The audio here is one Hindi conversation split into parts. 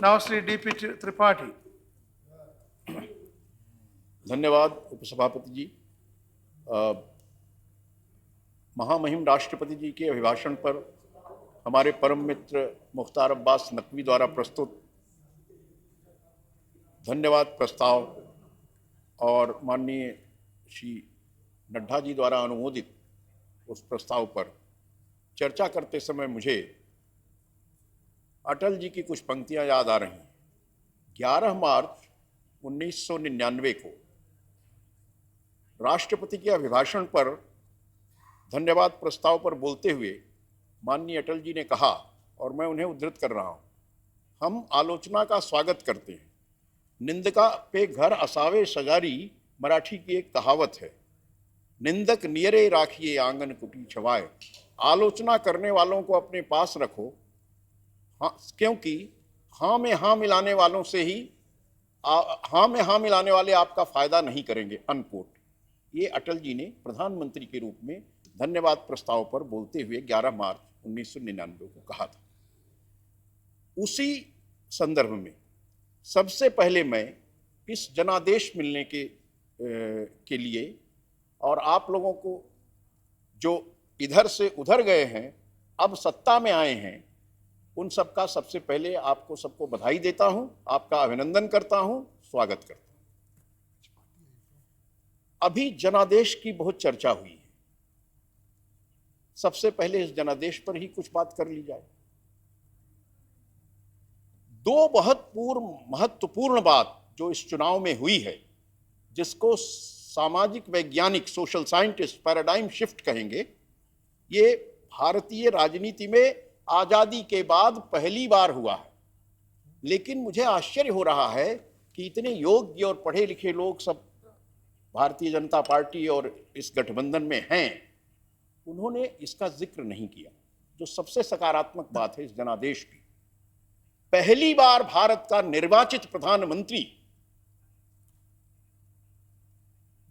Now Sri D.P. Tripathi. धन्यवाद उपसभापति जी। महामहिम राष्ट्रपति जी के अभिभाषण पर हमारे परम मित्र मुख्तार अब्बास नकवी द्वारा प्रस्तुत धन्यवाद प्रस्ताव और माननीय श्री नड्डा जी द्वारा अनुमोदित उस प्रस्ताव पर चर्चा करते समय मुझे अटल जी की कुछ पंक्तियां याद आ रही हैं। 11 मार्च 1999 को राष्ट्रपति के अभिभाषण पर धन्यवाद प्रस्ताव पर बोलते हुए माननीय अटल जी ने कहा, और मैं उन्हें उद्धृत कर रहा हूं, हम आलोचना का स्वागत करते हैं, निंदका पे घर असावे सजारी मराठी की एक कहावत है। निंदक नियरे राखिए आंगन कुटी छवाए। आलोचना करने वालों को अपने पास रखो, हाँ, क्योंकि हाँ में हाँ मिलाने वालों से ही हाँ में हाँ मिलाने वाले आपका फायदा नहीं करेंगे, अनकोट। ये अटल जी ने प्रधानमंत्री के रूप में धन्यवाद प्रस्ताव पर बोलते हुए 11 मार्च 1999 को कहा था। उसी संदर्भ में सबसे पहले मैं इस जनादेश मिलने के लिए और आप लोगों को जो इधर से उधर गए हैं, अब सत्ता में आए हैं, उन सबका सबसे पहले आपको सबको बधाई देता हूं, आपका अभिनंदन करता हूं, स्वागत करता हूं। अभी जनादेश की बहुत चर्चा हुई है। सबसे पहले इस जनादेश पर ही कुछ बात कर ली जाए। दो बहुत महत्वपूर्ण बात जो इस चुनाव में हुई है, जिसको सामाजिक वैज्ञानिक सोशल साइंटिस्ट पैराडाइम शिफ्ट कहेंगे, ये भारतीय राजनीति में आजादी के बाद पहली बार हुआ है। लेकिन मुझे आश्चर्य हो रहा है कि इतने योग्य और पढ़े लिखे लोग सब भारतीय जनता पार्टी और इस गठबंधन में हैं, उन्होंने इसका जिक्र नहीं किया, जो सबसे सकारात्मक बात है इस जनादेश की। पहली बार भारत का निर्वाचित प्रधानमंत्री,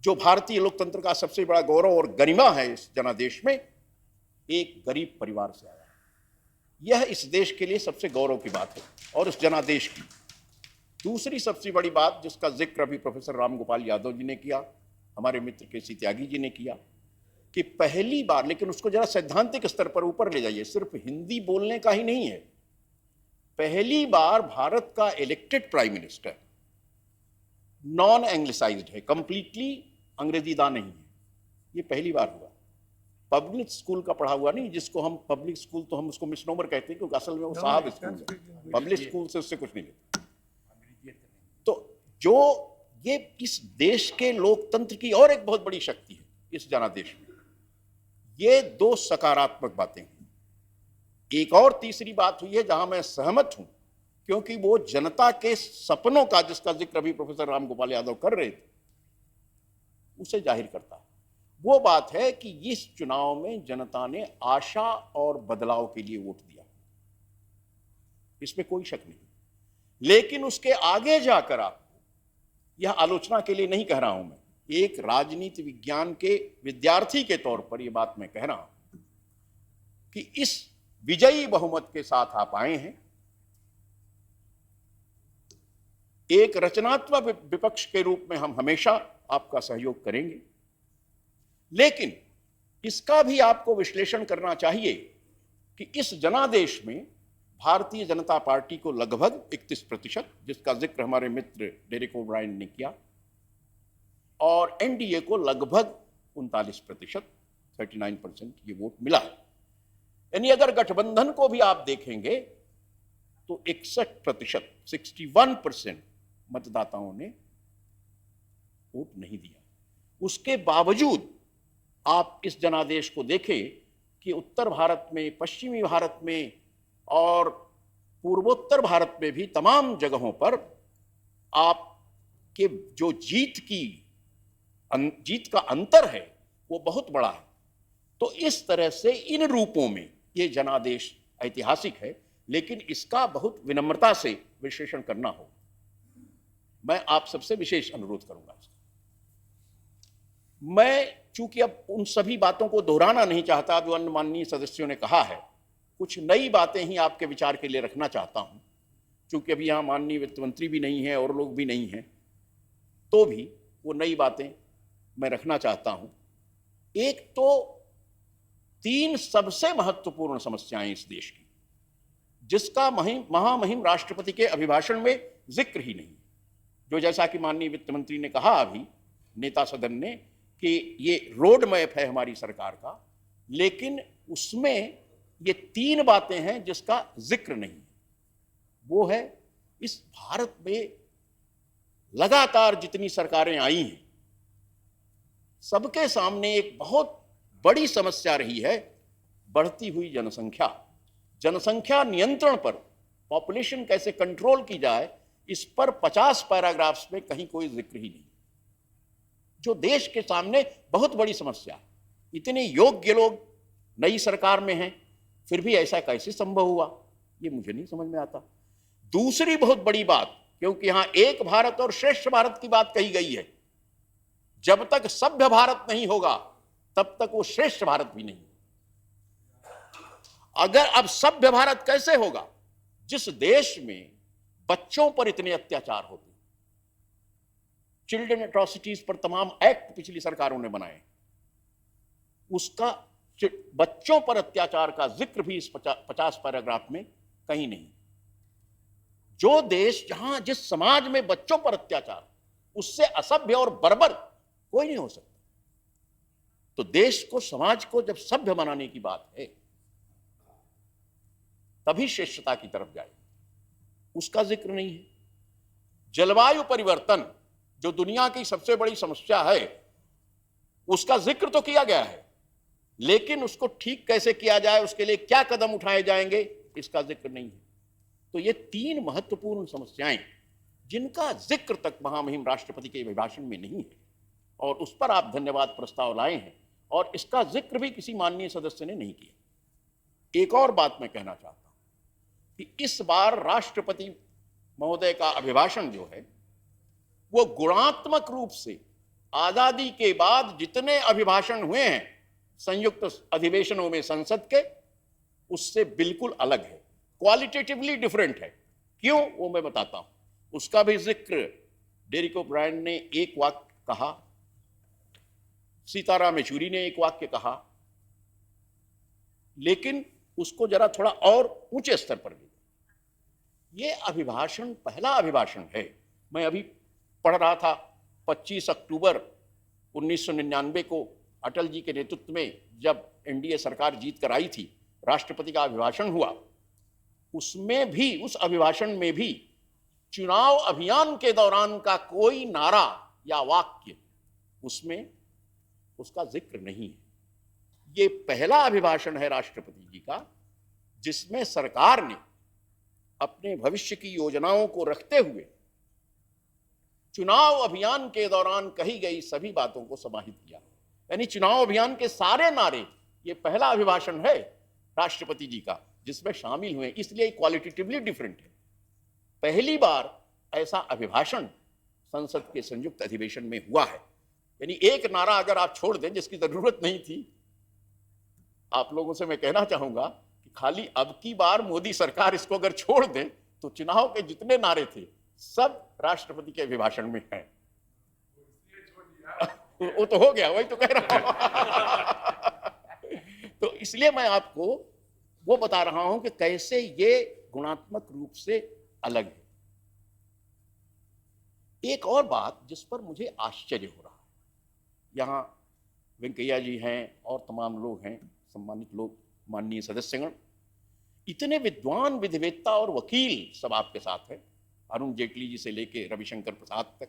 जो भारतीय लोकतंत्र का सबसे बड़ा गौरव और गरिमा है इस जनादेश में, एक गरीब परिवार से आया। यह इस देश के लिए सबसे गौरव की बात है और इस जनादेश की। दूसरी सबसे बड़ी बात, जिसका जिक्र अभी प्रोफेसर रामगोपाल यादव जी ने किया, हमारे मित्र केसी त्यागी जी ने किया, कि पहली बार, लेकिन उसको जरा सैद्धांतिक स्तर पर ऊपर ले जाइए, सिर्फ हिंदी बोलने का ही नहीं है, पहली बार भारत का elected prime minister non anglicised है, कंप्लीटली अंग्रेजीदा नहीं है। ये पहली बार हुआ। पब्लिक स्कूल का पढ़ा हुआ नहीं, जिसको हम पब्लिक स्कूल तो हम उसको मिसनोमर कहते हैं, क्योंकि असल में वो साहब स्कूल है। पब्लिक स्कूल से उससे कुछ नहीं लेते। तो जो ये इस देश के लोकतंत्र की और एक बहुत बड़ी शक्ति है इस जनादेश में, ये दो सकारात्मक बातें हैं। एक और तीसरी बात हुई है जहां मैं सहमत हूं, क्योंकि वो जनता के सपनों का, जिसका जिक्र अभी प्रोफेसर रामगोपाल यादव कर रहे थे, उसे जाहिर करता है। वो बात है कि इस चुनाव में जनता ने आशा और बदलाव के लिए वोट दिया, इसमें कोई शक नहीं। लेकिन उसके आगे जाकर आपको, यह आलोचना के लिए नहीं कह रहा हूं मैं, एक राजनीति विज्ञान के विद्यार्थी के तौर पर यह बात मैं कह रहा हूं कि इस विजयी बहुमत के साथ आप आए हैं। एक रचनात्मक विपक्ष के रूप में हम हमेशा आपका सहयोग करेंगे, लेकिन इसका भी आपको विश्लेषण करना चाहिए कि इस जनादेश में भारतीय जनता पार्टी को लगभग 31%, जिसका जिक्र हमारे मित्र डेरेक ओब्रायन ने किया, और एनडीए को लगभग 39%, 39% ये वोट मिला है। यानी अगर गठबंधन को भी आप देखेंगे तो 61%, 61% मतदाताओं ने वोट नहीं दिया। उसके बावजूद आप इस जनादेश को देखें कि उत्तर भारत में, पश्चिमी भारत में और पूर्वोत्तर भारत में भी तमाम जगहों पर आपके जो जीत का अंतर है वो बहुत बड़ा है। तो इस तरह से इन रूपों में ये जनादेश ऐतिहासिक है, लेकिन इसका बहुत विनम्रता से विश्लेषण करना होगा। मैं आप सबसे विशेष अनुरोध करूंगा। मैं चूंकि अब उन सभी बातों को दोहराना नहीं चाहता जो अन्य माननीय सदस्यों ने कहा है, कुछ नई बातें ही आपके विचार के लिए रखना चाहता हूं। चूंकि अभी यहाँ माननीय वित्त मंत्री भी नहीं है और लोग भी नहीं हैं, तो भी वो नई बातें मैं रखना चाहता हूं। एक तो 3 सबसे महत्वपूर्ण समस्याएं इस देश की, जिसका महामहिम राष्ट्रपति के अभिभाषण में जिक्र ही नहीं, जो जैसा कि माननीय वित्त मंत्री ने कहा अभी नेता सदन ने कि ये रोड मैप है हमारी सरकार का, लेकिन उसमें ये 3 बातें हैं जिसका जिक्र नहीं। वो है, इस भारत में लगातार जितनी सरकारें आई हैं, सबके सामने एक बहुत बड़ी समस्या रही है बढ़ती हुई जनसंख्या। जनसंख्या नियंत्रण पर, पॉपुलेशन कैसे कंट्रोल की जाए, इस पर 50 पैराग्राफ्स में कहीं कोई जिक्र ही नहीं, जो देश के सामने बहुत बड़ी समस्या। इतने योग्य लोग नई सरकार में हैं, फिर भी ऐसा कैसे संभव हुआ, ये मुझे नहीं समझ में आता। दूसरी बहुत बड़ी बात, क्योंकि यहां एक भारत और श्रेष्ठ भारत की बात कही गई है, जब तक सभ्य भारत नहीं होगा तब तक वो श्रेष्ठ भारत भी नहीं। अगर अब सभ्य भारत कैसे होगा, जिस देश में बच्चों पर इतने अत्याचार होते, चिल्ड्रन एट्रोसिटीज पर तमाम एक्ट पिछली सरकारों ने बनाए, उसका बच्चों पर अत्याचार का जिक्र भी इस 50 पैराग्राफ में कहीं नहीं। जो देश, जहां जिस समाज में बच्चों पर अत्याचार, उससे असभ्य और बर्बर कोई नहीं हो सकता। तो देश को, समाज को जब सभ्य बनाने की बात है, तभी श्रेष्ठता की तरफ जाए, उसका जिक्र नहीं है। जलवायु परिवर्तन, जो दुनिया की सबसे बड़ी समस्या है, उसका जिक्र तो किया गया है, लेकिन उसको ठीक कैसे किया जाए, उसके लिए क्या कदम उठाए जाएंगे, इसका जिक्र नहीं है। तो ये 3 महत्वपूर्ण समस्याएं, जिनका जिक्र तक महामहिम राष्ट्रपति के अभिभाषण में नहीं है, और उस पर आप धन्यवाद प्रस्ताव लाए हैं, और इसका जिक्र भी किसी माननीय सदस्य ने नहीं किया। एक और बात मैं कहना चाहता हूं कि इस बार राष्ट्रपति महोदय का अभिभाषण जो है, वो गुणात्मक रूप से आजादी के बाद जितने अभिभाषण हुए हैं संयुक्त अधिवेशनों में संसद के, उससे बिल्कुल अलग है, क्वालिटेटिवली डिफरेंट है। क्यों, वो मैं बताता हूं। उसका भी जिक्र डेरेक ओब्रायन ने एक वाक्य कहा, सीताराम येचुरी ने एक वाक्य कहा, लेकिन उसको जरा थोड़ा और ऊंचे स्तर पर भी। ये अभिभाषण पहला अभिभाषण है। मैं अभी पढ़ रहा था, 25 अक्टूबर 1999 को अटल जी के नेतृत्व में जब एनडीए सरकार जीत कर आई थी, राष्ट्रपति का अभिभाषण हुआ, उसमें भी, उस अभिभाषण में भी चुनाव अभियान के दौरान का कोई नारा या वाक्य, उसमें उसका जिक्र नहीं है। ये पहला अभिभाषण है राष्ट्रपति जी का जिसमें सरकार ने अपने भविष्य की योजनाओं को रखते हुए चुनाव अभियान के दौरान कही गई सभी बातों को समाहित किया। यानी चुनाव अभियान के सारे नारे, ये पहला अभिभाषण है राष्ट्रपति जी का जिसमें शामिल हुए, इसलिए क्वालिटेटिवली डिफरेंट है। पहली बार ऐसा अभिभाषण संसद के संयुक्त अधिवेशन में हुआ है। यानी एक नारा अगर आप छोड़ दें जिसकी जरूरत नहीं थी, आप लोगों से मैं कहना चाहूंगा कि खाली अब की बार मोदी सरकार इसको अगर छोड़ दें तो चुनाव के जितने नारे थे सब राष्ट्रपति के अभिभाषण में हैं। वो तो हो गया, वही तो कह रहा हूं। तो इसलिए मैं आपको वो बता रहा हूं कि कैसे ये गुणात्मक रूप से अलग है। एक और बात जिस पर मुझे आश्चर्य हो रहा है, यहां वेंकैया जी हैं और तमाम लोग हैं, सम्मानित लोग, माननीय सदस्यगण, इतने विद्वान, विधिवेत्ता और वकील सब आपके साथ हैं, अरुण जेटली जी से लेके रविशंकर प्रसाद तक।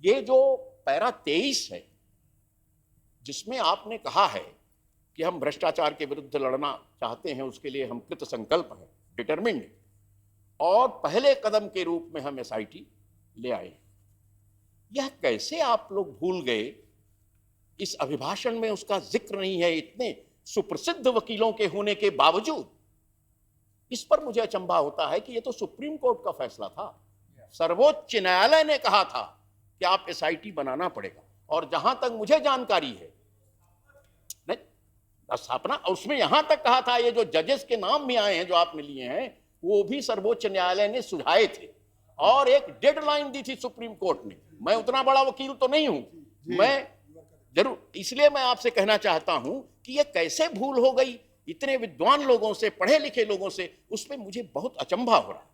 ये जो पैरा 23 है जिसमें आपने कहा है कि हम भ्रष्टाचार के विरुद्ध लड़ना चाहते हैं, उसके लिए हम कृत संकल्प हैं, डिटरमिन्ड, और पहले कदम के रूप में हम एसआईटी ले आए। यह कैसे आप लोग भूल गए? इस अभिभाषण में उसका जिक्र नहीं है, इतने सुप्रसिद्ध वकीलों के होने के बावजूद। इस पर मुझे अचंभा होता है कि यह तो सुप्रीम कोर्ट का फैसला था। सर्वोच्च न्यायालय ने कहा था कि आप एसआईटी बनाना पड़ेगा, और जहां तक मुझे जानकारी है, नहीं स्थापना, उसमें यहां तक कहा था, ये जो जजेस के नाम भी आए हैं जो आपने लिए हैं, वो भी सर्वोच्च न्यायालय ने सुझाए थे और एक डेडलाइन दी थी सुप्रीम कोर्ट ने। मैं उतना बड़ा वकील तो नहीं हूं, मैं जरूर इसलिए मैं आपसे कहना चाहता हूं कि यह कैसे भूल हो गई इतने विद्वान लोगों से, पढ़े लिखे लोगों से, उसमें मुझे बहुत अचंभा हो रहा है।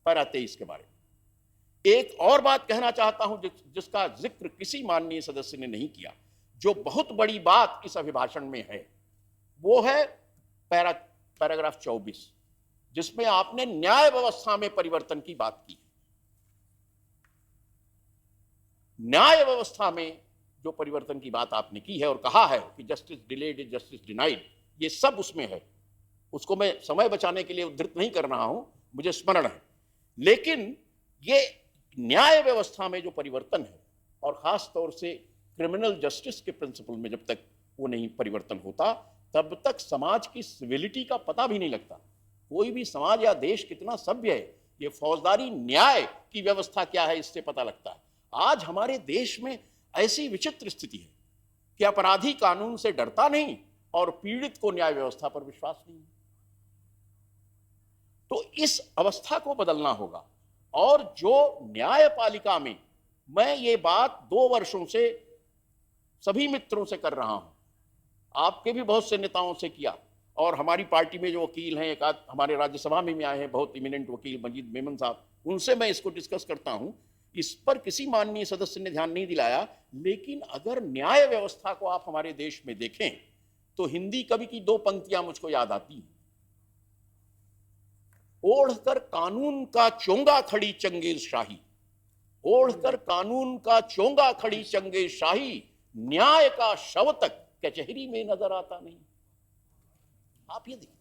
पैरा 23 के बारे में एक और बात कहना चाहता हूं जिसका जिक्र किसी माननीय सदस्य ने नहीं किया, जो बहुत बड़ी बात इस अभिभाषण में है, वो है पैराग्राफ 24, जिसमें आपने न्याय व्यवस्था में परिवर्तन की बात की। न्याय व्यवस्था में जो परिवर्तन की बात आपने की है और कहा है कि justice delayed is justice denied, ये सब उसमें है। उसको मैं समय बचाने के लिए उद्धृत नहीं कर रहा हूं, मुझे स्मरण है। लेकिन ये न्याय व्यवस्था में जो परिवर्तन है, और खास तौर से क्रिमिनल जस्टिस के प्रिंसिपल में जब तक वो नहीं परिवर्तन होता, तब तक समाज की सिविलिटी का पता भी नहीं लगता। कोई भी समाज या देश कितना सभ्य है, ये फौजदारी न्याय की व्यवस्था क्या है, इससे पता लगता है। आज हमारे देश में ऐसी विचित्र स्थिति है कि अपराधी कानून से डरता नहीं और पीड़ित को न्याय व्यवस्था पर विश्वास नहीं। तो इस अवस्था को बदलना होगा। और जो न्यायपालिका में, मैं ये बात 2 वर्षों से सभी मित्रों से कर रहा हूं, आपके भी बहुत से नेताओं से किया, और हमारी पार्टी में जो वकील हैं, एक आध हमारे राज्यसभा में आए हैं बहुत इमिनेंट वकील मजीद मेमन साहब, उनसे मैं इसको डिस्कस करता हूं। इस पर किसी माननीय सदस्य ने ध्यान नहीं दिलाया, लेकिन अगर न्याय व्यवस्था को आप हमारे देश में देखें तो हिंदी कवि की 2 पंक्तियां मुझको याद आती हैं। ओढ़कर कानून का चोंगा खड़ी चंगेज शाही, ओढ़कर कानून का चोंगा खड़ी चंगेज शाही, न्याय का शव तक कचहरी में नजर आता नहीं। आप ये देखिए,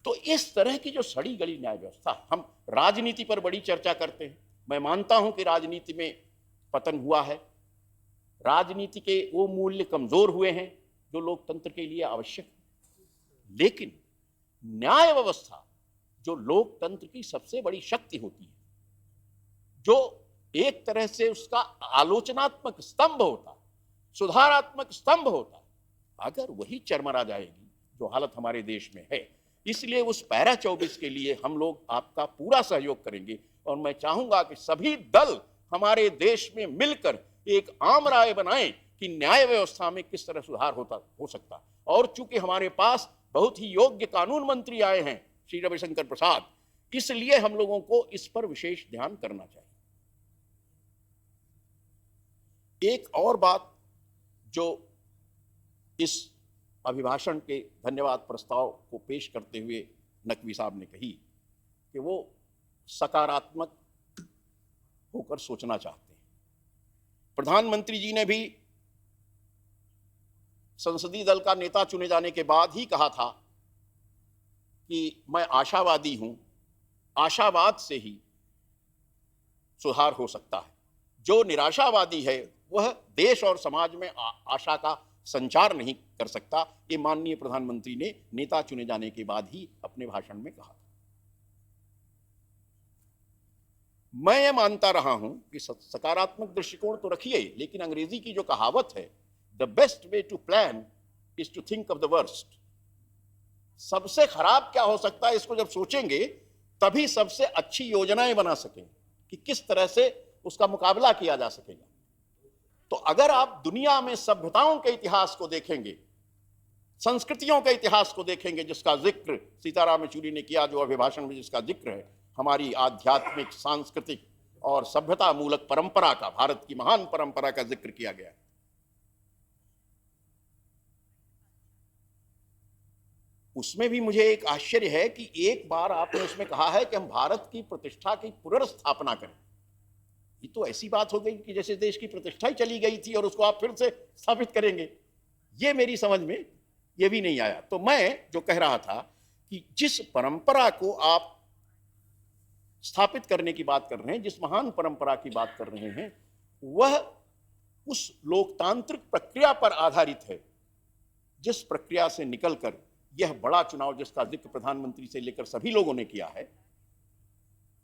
तो इस तरह की जो सड़ी गली न्याय व्यवस्था, हम राजनीति पर बड़ी चर्चा करते हैं। मैं मानता हूं कि राजनीति में पतन हुआ है, राजनीति के वो मूल्य कमजोर हुए हैं जो लोकतंत्र के लिए आवश्यक है। लेकिन न्याय व्यवस्था जो लोकतंत्र की सबसे बड़ी शक्ति होती है, जो एक तरह से उसका आलोचनात्मक स्तंभ होता, सुधारात्मक स्तंभ होता, अगर वही चरमरा जाएगी, जो हालत हमारे देश में है। इसलिए उस पैरा 24 के लिए हम लोग आपका पूरा सहयोग करेंगे, और मैं चाहूंगा कि सभी दल हमारे देश में मिलकर एक आम राय बनाएं कि न्याय व्यवस्था में किस तरह सुधार हो सकता। और चूंकि हमारे पास बहुत ही योग्य कानून मंत्री आए हैं, श्री रविशंकर प्रसाद, इसलिए हम लोगों को इस पर विशेष ध्यान करना चाहिए। एक और बात जो इस अभिभाषण के धन्यवाद प्रस्ताव को पेश करते हुए नकवी साहब ने कही कि वो सकारात्मक होकर सोचना चाहते हैं। प्रधानमंत्री जी ने भी संसदीय दल का नेता चुने जाने के बाद ही कहा था कि मैं आशावादी हूं, आशावाद से ही सुधार हो सकता है। जो निराशावादी है वह देश और समाज में आशा का संचार नहीं कर सकता। ये माननीय प्रधानमंत्री ने नेता चुने जाने के बाद ही अपने भाषण में कहा। मैं ये मानता रहा हूं कि सकारात्मक दृष्टिकोण तो रखिए, लेकिन अंग्रेजी की जो कहावत है, the best way to plan is to think of the worst. सबसे खराब क्या हो सकता है, इसको जब सोचेंगे तभी सबसे अच्छी योजनाएं बना सकेंगे कि किस तरह से उसका मुकाबला किया जा सकेगा। तो अगर आप दुनिया में सभ्यताओं के इतिहास को देखेंगे, संस्कृतियों के इतिहास को देखेंगे, जिसका जिक्र सीताराम येचुरी ने किया, जो अभिभाषण में जिसका जिक्र है, हमारी आध्यात्मिक, सांस्कृतिक और सभ्यता मूलक परंपरा का, भारत की महान परंपरा का जिक्र किया गया है। उसमें भी मुझे एक आश्चर्य है कि एक बार आपने उसमें कहा है कि हम भारत की प्रतिष्ठा की पुनर्स्थापना करें। ये तो ऐसी बात हो गई कि जैसे देश की प्रतिष्ठा ही चली गई थी और उसको आप फिर से स्थापित करेंगे। ये मेरी समझ में ये भी नहीं आया। तो मैं जो कह रहा था कि जिस परंपरा को आप स्थापित करने की बात कर रहे हैं, जिस महान परंपरा की बात कर रहे हैं, वह उस लोकतांत्रिक प्रक्रिया पर आधारित है जिस प्रक्रिया से निकलकर यह बड़ा चुनाव, जिसका जिक्र प्रधानमंत्री से लेकर सभी लोगों ने किया है,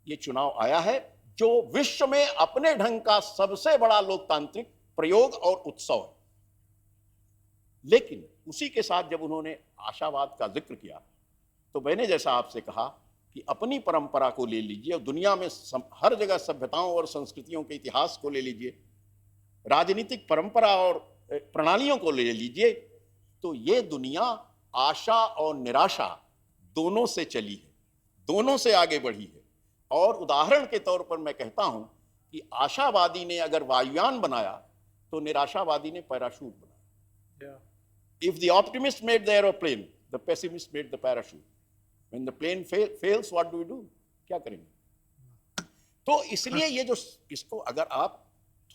यह चुनाव आया है, जो विश्व में अपने ढंग का सबसे बड़ा लोकतांत्रिक प्रयोग और उत्सव है। लेकिन उसी के साथ जब उन्होंने आशावाद का जिक्र किया, तो मैंने जैसा आपसे कहा कि अपनी परंपरा को ले लीजिए और दुनिया में हर जगह सभ्यताओं और संस्कृतियों के इतिहास को ले लीजिए, राजनीतिक परंपरा और प्रणालियों को ले लीजिए, तो ये दुनिया आशा और निराशा दोनों से चली है, दोनों से आगे बढ़ी है। और उदाहरण के तौर पर मैं कहता हूं कि आशावादी ने अगर वायुयान बनाया तो निराशावादी ने पैराशूट बनाया। If the optimist made the aeroplane, the pessimist made the parachute. When the plane fails, what do we do? क्या करेंगे? तो इसलिए ये जो इसको अगर आप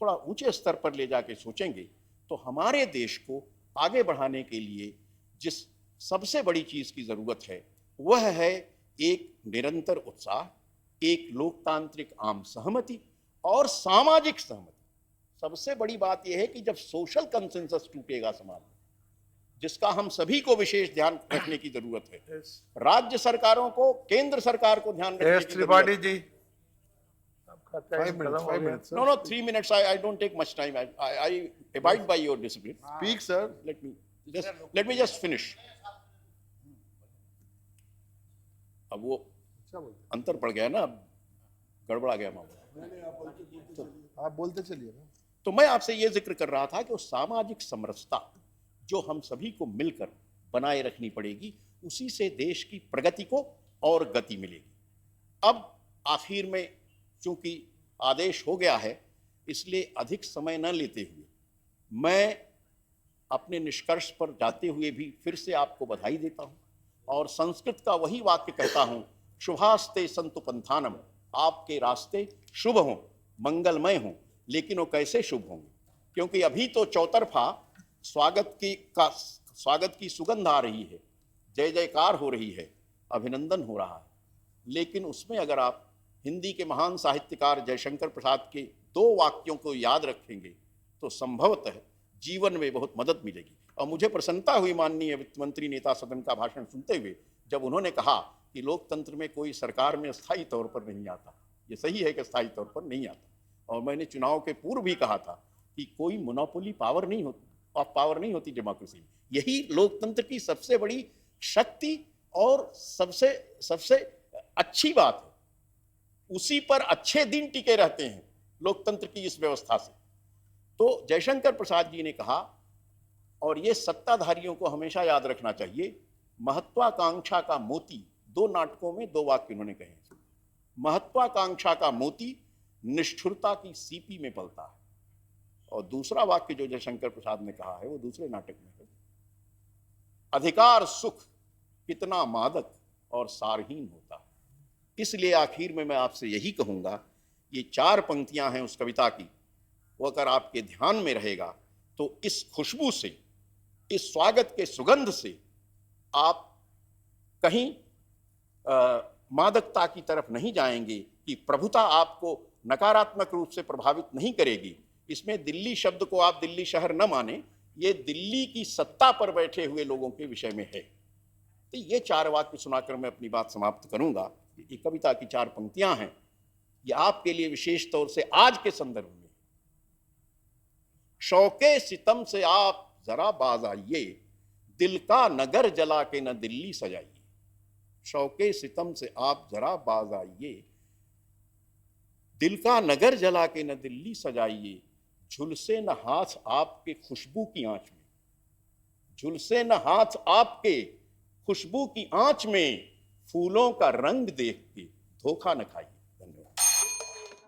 थोड़ा ऊंचे स्तर पर ले जाके सोचेंगे तो हमारे देश को आगे बढ़ाने के लिए जिस सबसे बड़ी चीज की जरूरत है वह है एक निरंतर उत्साह, एक लोकतांत्रिक आम सहमति और सामाजिक सहमति। सबसे बड़ी बात यह है कि जब सोशल कंसेंसस टूटेगा समाज में, जिसका हम सभी को विशेष ध्यान रखने की जरूरत है, राज्य सरकारों को, केंद्र सरकार को ध्यान रखने की त्रिपाठी जरूरत जी, है। आपका टाइम खत्म हो गया। No, 3 minutes. I don't take much time. I abide by your discipline. Speak, sir. Let me just finish. अब वो अंतर पड़ गया ना, अब गड़बड़ा गया मामला। आप बोलते चलिए ना। तो मैं आपसे ये जिक्र कर रहा था कि वो सामाजिक समरसता जो हम सभी को मिलकर बनाए रखनी पड़ेगी, उसी से देश की प्रगति को और गति मिलेगी। अब आखिर में चूंकि आदेश हो गया है, इसलिए अधिक समय न लेते हुए मैं अपने निष्कर्ष पर जाते हुए भी फिर से आपको बधाई देता हूं और संस्कृत का वही वाक्य कहता हूं, शुभास्ते संतु पंथानम, आपके रास्ते शुभ हों, मंगलमय हों। लेकिन वो कैसे शुभ होंगे? क्योंकि अभी तो चौतरफा स्वागत की सुगंध आ रही है, जय जयकार हो रही है, अभिनंदन हो रहा है। लेकिन उसमें अगर आप हिंदी के महान साहित्यकार जयशंकर प्रसाद के 2 वाक्यों को याद रखेंगे तो संभवतः जीवन में बहुत मदद मिलेगी। और मुझे प्रसन्नता हुई माननीय वित्त मंत्री नेता सदन का भाषण सुनते हुए, जब उन्होंने कहा कि लोकतंत्र में कोई सरकार में स्थायी तौर पर नहीं आता। ये सही है कि स्थायी तौर पर नहीं आता, और मैंने चुनाव के पूर्व भी कहा था कि कोई मोनोपोली पावर नहीं होती, ऑफ पावर नहीं होती डेमोक्रेसी में। यही लोकतंत्र की सबसे बड़ी शक्ति और सबसे अच्छी बात है। उसी पर अच्छे दिन टिके रहते हैं लोकतंत्र की इस व्यवस्था से। तो जयशंकर प्रसाद जी ने कहा, और ये सत्ताधारियों को हमेशा याद रखना चाहिए, महत्वाकांक्षा का मोती, 2 नाटकों में 2 वाक्य उन्होंने कहे। महत्वाकांक्षा का मोती निष्ठुरता की सीपी में पलता है। और दूसरा वाक्य जो जयशंकर प्रसाद ने कहा है वो दूसरे नाटक में है, अधिकार सुख कितना मादक और सारहीन होता है। इसलिए आखिर में मैं आपसे यही कहूंगा, ये 4 पंक्तियां हैं उस कविता की, वो अगर आपके ध्यान में रहेगा तो इस खुशबू से, इस स्वागत के सुगंध से आप कहीं मादकता की तरफ नहीं जाएंगे, कि प्रभुता आपको नकारात्मक रूप से प्रभावित नहीं करेगी। इसमें दिल्ली शब्द को आप दिल्ली शहर न माने, ये दिल्ली की सत्ता पर बैठे हुए लोगों के विषय में है। तो ये 4 वाक्य सुनाकर मैं अपनी बात समाप्त करूंगा। ये कविता की 4 पंक्तियां हैं, ये आपके लिए विशेष तौर से आज के संदर्भ में। शौके सितम से आप जरा बाज आइए, दिल का नगर जला के न दिल्ली सजाइए। शौके सितम से आप जरा बाज आइए, दिल का नगर जला के न दिल्ली सजाइए। झुलसे न हाथ आपके खुशबू की आंच में, झुलसे न हाथ आपके खुशबू की आंच में। फूलों का रंग देख के धोखा न खाइए।